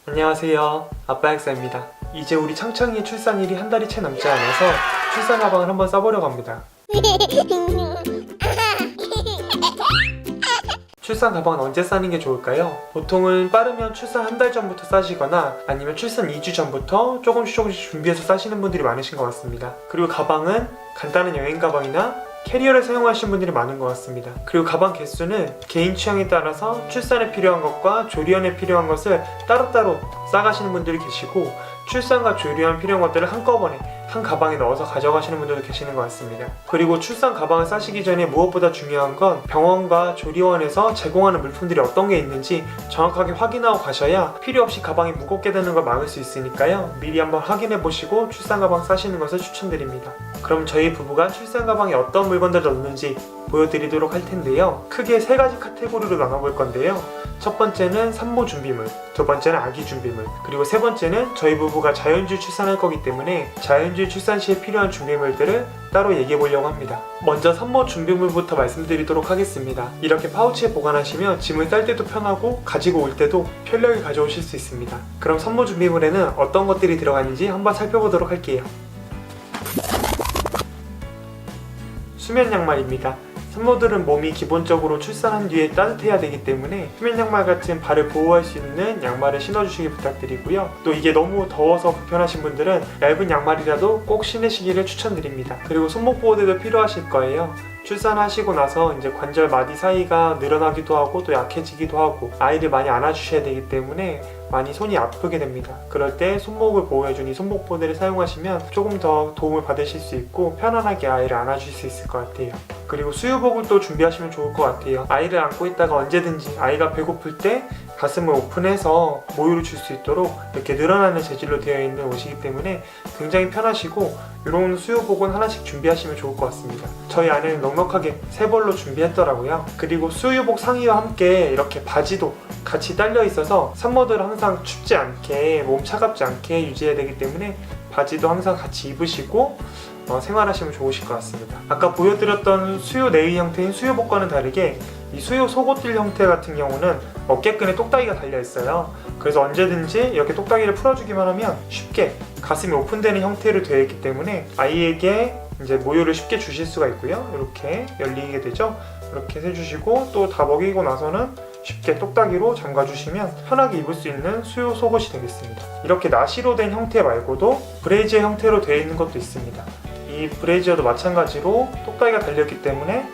안녕하세요. 아빠 약사입니다. 이제 우리 창창이의 출산일이 한 달이 채 남지 않아서 출산 가방을 한번 싸보려고 합니다. 출산 가방은 언제 싸는 게 좋을까요? 보통은 빠르면 출산 한 달 전부터 싸시거나 아니면 출산 2주 전부터 조금씩 준비해서 싸시는 분들이 많으신 것 같습니다. 그리고 가방은 간단한 여행 가방이나 캐리어를 사용하시는 분들이 많은 것 같습니다. 그리고 가방 개수는 개인 취향에 따라서 출산에 필요한 것과 조리원에 필요한 것을 따로따로 싸가시는 분들이 계시고, 출산과 조리원 필요한 것들을 한꺼번에 한 가방에 넣어서 가져가시는 분들도 계시는 것 같습니다. 그리고 출산 가방을 싸시기 전에 무엇보다 중요한 건 병원과 조리원에서 제공하는 물품들이 어떤 게 있는지 정확하게 확인하고 가셔야 필요 없이 가방이 무겁게 되는 걸 막을 수 있으니까요. 미리 한번 확인해 보시고 출산 가방 싸시는 것을 추천드립니다. 그럼 저희 부부가 출산 가방에 어떤 물건들을 넣는지 보여드리도록 할 텐데요. 크게 세 가지 카테고리로 나눠볼 건데요. 첫 번째는 산모 준비물, 두 번째는 아기 준비물, 그리고 세 번째는 저희 부부가 자연주의 출산할 거기 때문에 자연주의 출산 시에 필요한 준비물들을 따로 얘기해 보려고 합니다. 먼저 산모 준비물부터 말씀드리도록 하겠습니다. 이렇게 파우치에 보관하시면 짐을 쌀 때도 편하고 가지고 올 때도 편리하게 가져오실 수 있습니다. 그럼 산모 준비물에는 어떤 것들이 들어가는지 한번 살펴보도록 할게요. 수면 양말입니다. 산모들은 몸이 기본적으로 출산한 뒤에 따뜻해야 되기 때문에 수면 양말 같은 발을 보호할 수 있는 양말을 신어주시기 부탁드리고요. 또 이게 너무 더워서 불편하신 분들은 얇은 양말이라도 꼭 신으시기를 추천드립니다. 그리고 손목 보호대도 필요하실 거예요. 출산하시고 나서 이제 관절 마디 사이가 늘어나기도 하고 또 약해지기도 하고 아이를 많이 안아주셔야 되기 때문에 많이 손이 아프게 됩니다. 그럴 때 손목을 보호해주는 이 손목 보호대를 사용하시면 조금 더 도움을 받으실 수 있고 편안하게 아이를 안아주실 수 있을 것 같아요. 그리고 수유복을 또 준비하시면 좋을 것 같아요. 아이를 안고 있다가 언제든지 아이가 배고플 때 가슴을 오픈해서 모유를 줄 수 있도록 이렇게 늘어나는 재질로 되어 있는 옷이기 때문에 굉장히 편하시고, 이런 수유복은 하나씩 준비하시면 좋을 것 같습니다. 저희 아내는 넉넉하게 3벌로 준비했더라고요. 그리고 수유복 상의와 함께 이렇게 바지도 같이 딸려 있어서 산모들은 항상 춥지 않게, 몸 차갑지 않게 유지해야 되기 때문에 바지도 항상 같이 입으시고 생활하시면 좋으실 것 같습니다. 아까 보여드렸던 수유 내의 형태인 수유복과는 다르게 이 수유 속옷들 형태 같은 경우는 어깨끈에 똑딱이가 달려있어요. 그래서 언제든지 이렇게 똑딱이를 풀어주기만 하면 쉽게 가슴이 오픈되는 형태로 되어 있기 때문에 아이에게 이제 모유를 쉽게 주실 수가 있고요. 이렇게 열리게 되죠. 이렇게 해주시고 또 다 먹이고 나서는 쉽게 똑딱이로 잠가주시면 편하게 입을 수 있는 수유 속옷이 되겠습니다. 이렇게 나시로 된 형태 말고도 브래지어 형태로 되어 있는 것도 있습니다. 이 브래지어도 마찬가지로 똑딱이가 달렸기 때문에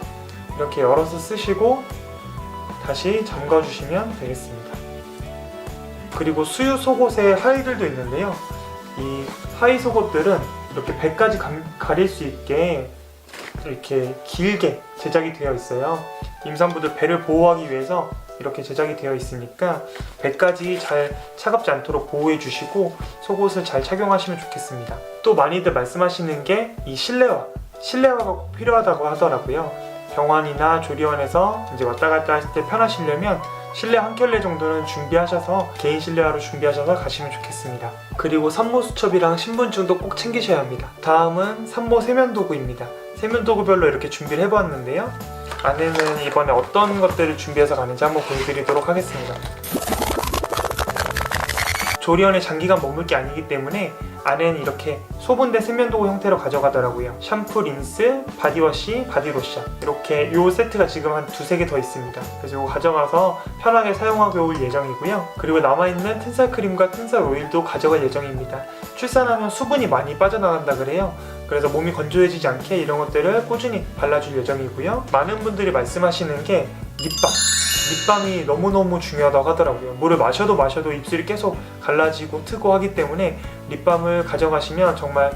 이렇게 열어서 쓰시고 다시 잠가주시면 되겠습니다. 그리고 수유 속옷의 하의들도 있는데요. 이 하의 속옷들은 이렇게 배까지 가릴 수 있게 이렇게 길게 제작이 되어 있어요. 임산부들 배를 보호하기 위해서 이렇게 제작이 되어 있으니까 배까지 잘 차갑지 않도록 보호해 주시고 속옷을 잘 착용하시면 좋겠습니다. 또 많이들 말씀하시는 게 이 실내화가 꼭 필요하다고 하더라고요. 병원이나 조리원에서 이제 왔다 갔다 하실 때 편하시려면 실내 한 켤레 정도는 준비하셔서 개인 실내화로 준비하셔서 가시면 좋겠습니다. 그리고 산모 수첩이랑 신분증도 꼭 챙기셔야 합니다. 다음은 산모 세면도구입니다. 세면도구별로 이렇게 준비를 해보았는데요. 아내는 이번에 어떤 것들을 준비해서 가는지 한번 보여드리도록 하겠습니다. 조리원에 장기간 머물 게 아니기 때문에 아내는 이렇게 소분된 세면도구 형태로 가져가더라고요. 샴푸, 린스, 바디워시, 바디로션 이렇게 요 세트가 지금 한 2-3개 더 있습니다. 그래서 이거 가져가서 편하게 사용하고 올 예정이고요. 그리고 남아있는 텐살 크림과 텐살 오일도 가져갈 예정입니다. 출산하면 수분이 많이 빠져나간다 그래요. 그래서 몸이 건조해지지 않게 이런 것들을 꾸준히 발라줄 예정이고요. 많은 분들이 말씀하시는 게 립밤이 너무너무 중요하다고 하더라고요. 물을 마셔도 입술이 계속 갈라지고 트고 하기 때문에 립밤을 가져가시면 정말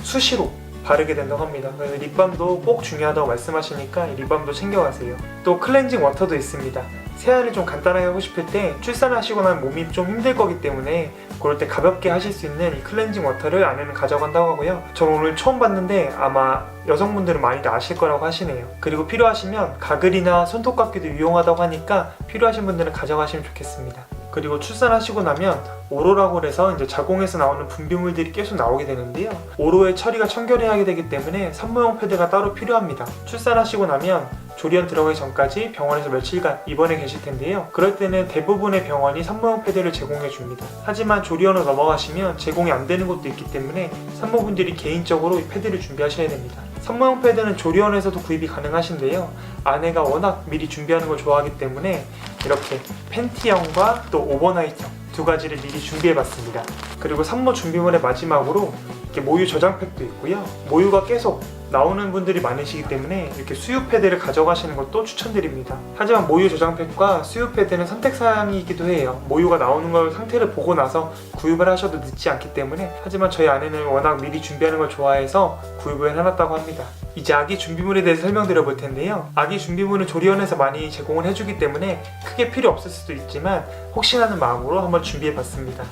수시로 바르게 된다고 합니다. 그래서 립밤도 꼭 중요하다고 말씀하시니까 립밤도 챙겨가세요. 또 클렌징 워터도 있습니다. 세안을 좀 간단하게 하고 싶을 때 출산하시고 나면 몸이 좀 힘들 거기 때문에 그럴 때 가볍게 하실 수 있는 이 클렌징 워터를 아내는 가져간다고 하고요. 저는 오늘 처음 봤는데 아마 여성분들은 많이들 아실 거라고 하시네요. 그리고 필요하시면 가글이나 손톱깎이도 유용하다고 하니까 필요하신 분들은 가져가시면 좋겠습니다. 그리고 출산하시고 나면 오로라고 해서 이제 자궁에서 나오는 분비물들이 계속 나오게 되는데요. 오로의 처리가 청결해야 하게 되기 때문에 산모용 패드가 따로 필요합니다. 출산하시고 나면 조리원 들어가기 전까지 병원에서 며칠간 입원해 계실 텐데요. 그럴 때는 대부분의 병원이 산모용 패드를 제공해 줍니다. 하지만 조리원으로 넘어가시면 제공이 안 되는 곳도 있기 때문에 산모분들이 개인적으로 이 패드를 준비하셔야 됩니다. 산모용 패드는 조리원에서도 구입이 가능하신데요. 아내가 워낙 미리 준비하는 걸 좋아하기 때문에 이렇게 팬티형과 또 오버나이트형 두 가지를 미리 준비해봤습니다. 그리고 산모 준비물의 마지막으로 이렇게 모유 저장팩도 있고요. 모유가 계속 나오는 분들이 많으시기 때문에 이렇게 수유 패드를 가져가시는 것도 추천드립니다. 하지만 모유 저장팩과 수유 패드는 선택사항이기도 해요. 모유가 나오는 걸 상태를 보고 나서 구입을 하셔도 늦지 않기 때문에, 하지만 저희 아내는 워낙 미리 준비하는 걸 좋아해서 구입을 해놨다고 합니다. 이제 아기 준비물에 대해서 설명드려 볼 텐데요. 아기 준비물은 조리원에서 많이 제공을 해주기 때문에 크게 필요 없을 수도 있지만 혹시나 하는 마음으로 한번 준비해 봤습니다.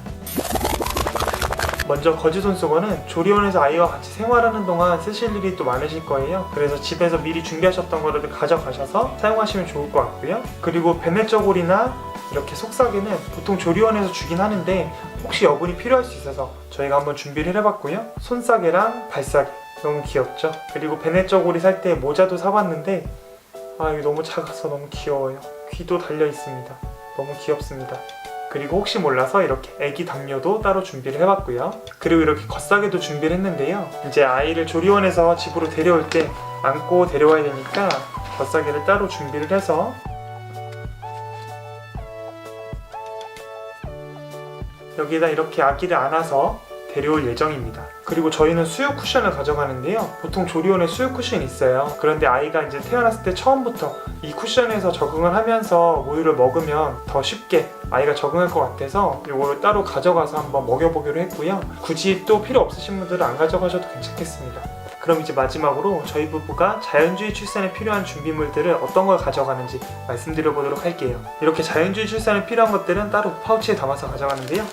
먼저 거즈 손수건은 조리원에서 아이와 같이 생활하는 동안 쓰실 일이 또 많으실 거예요. 그래서 집에서 미리 준비하셨던 거를 가져가셔서 사용하시면 좋을 것 같고요. 그리고 베네저골이나 이렇게 속삭이는 보통 조리원에서 주긴 하는데 혹시 여분이 필요할 수 있어서 저희가 한번 준비를 해봤고요. 손싸개랑 발싸개 너무 귀엽죠? 그리고 베네저골이 살 때 모자도 사봤는데 이거 너무 작아서 너무 귀여워요. 귀도 달려 있습니다. 너무 귀엽습니다. 그리고 혹시 몰라서 이렇게 애기 담요도 따로 준비를 해봤고요. 그리고 이렇게 겉싸개도 준비를 했는데요. 이제 아이를 조리원에서 집으로 데려올 때 안고 데려와야 되니까 겉싸개를 따로 준비를 해서 여기다 이렇게 아기를 안아서 데려올 예정입니다. 그리고 저희는 수유 쿠션을 가져가는데요. 보통 조리원에 수유 쿠션이 있어요. 그런데 아이가 이제 태어났을 때 처음부터 이 쿠션에서 적응을 하면서 모유를 먹으면 더 쉽게 아이가 적응할 것 같아서 이거를 따로 가져가서 한번 먹여보기로 했고요. 굳이 또 필요 없으신 분들은 안 가져가셔도 괜찮겠습니다. 그럼 이제 마지막으로 저희 부부가 자연주의 출산에 필요한 준비물들을 어떤 걸 가져가는지 말씀드려 보도록 할게요. 이렇게 자연주의 출산에 필요한 것들은 따로 파우치에 담아서 가져가는데요.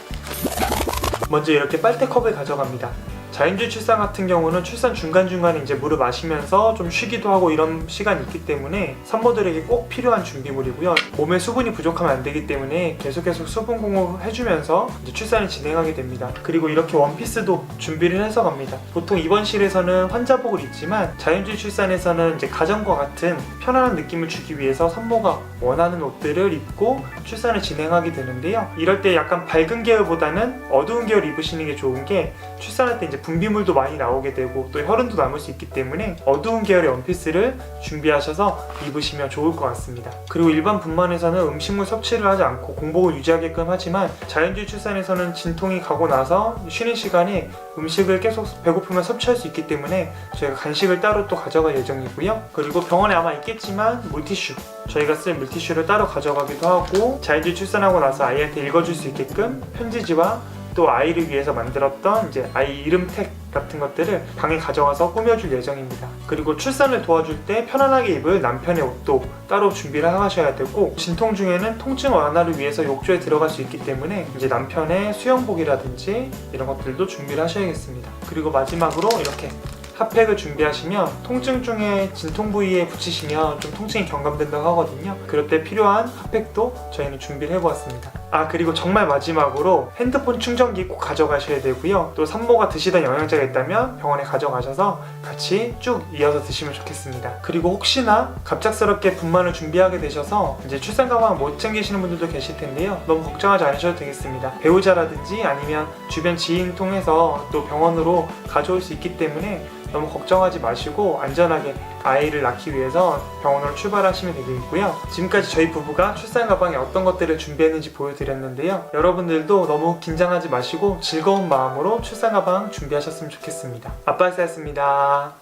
먼저 이렇게 빨대컵을 가져갑니다. 자연주의 출산 같은 경우는 출산 중간중간에 이제 물을 마시면서 좀 쉬기도 하고 이런 시간이 있기 때문에 산모들에게 꼭 필요한 준비물이고요. 몸에 수분이 부족하면 안 되기 때문에 계속해서 수분 공급을 해주면서 이제 출산을 진행하게 됩니다. 그리고 이렇게 원피스도 준비를 해서 갑니다. 보통 입원실에서는 환자복을 입지만 자연주의 출산에서는 이제 가정과 같은 편안한 느낌을 주기 위해서 산모가 원하는 옷들을 입고 출산을 진행하게 되는데요. 이럴 때 약간 밝은 계열보다는 어두운 계열 입으시는 게 좋은 게 출산할 때 이제 분비물도 많이 나오게 되고 또 혈흔도 남을 수 있기 때문에 어두운 계열의 원피스를 준비하셔서 입으시면 좋을 것 같습니다. 그리고 일반 분만에서는 음식물 섭취를 하지 않고 공복을 유지하게끔 하지만 자연주의 출산에서는 진통이 가고 나서 쉬는 시간에 음식을 계속 배고프면 섭취할 수 있기 때문에 저희가 간식을 따로 또 가져갈 예정이고요. 그리고 병원에 아마 있겠지만 물티슈, 저희가 쓸 물티슈를 따로 가져가기도 하고 자연주의 출산하고 나서 아이한테 읽어줄 수 있게끔 편지지와 또 아이를 위해서 만들었던 이제 아이 이름 택 같은 것들을 방에 가져와서 꾸며줄 예정입니다. 그리고 출산을 도와줄 때 편안하게 입을 남편의 옷도 따로 준비를 하셔야 되고, 진통 중에는 통증 완화를 위해서 욕조에 들어갈 수 있기 때문에 이제 남편의 수영복이라든지 이런 것들도 준비를 하셔야겠습니다. 그리고 마지막으로 이렇게 핫팩을 준비하시면 통증 중에 진통 부위에 붙이시면 좀 통증이 경감된다고 하거든요. 그럴 때 필요한 핫팩도 저희는 준비를 해보았습니다. 그리고 정말 마지막으로 핸드폰 충전기 꼭 가져가셔야 되고요. 또 산모가 드시던 영양제가 있다면 병원에 가져가셔서 같이 쭉 이어서 드시면 좋겠습니다. 그리고 혹시나 갑작스럽게 분만을 준비하게 되셔서 이제 출산 가방 못 챙기시는 분들도 계실 텐데요. 너무 걱정하지 않으셔도 되겠습니다. 배우자라든지 아니면 주변 지인 통해서 또 병원으로 가져올 수 있기 때문에 너무 걱정하지 마시고 안전하게 아이를 낳기 위해서 병원으로 출발하시면 되겠고요. 지금까지 저희 부부가 출산 가방에 어떤 것들을 준비했는지 보여드렸는데요. 여러분들도 너무 긴장하지 마시고 즐거운 마음으로 출산 가방 준비하셨으면 좋겠습니다. 아빠였습니다.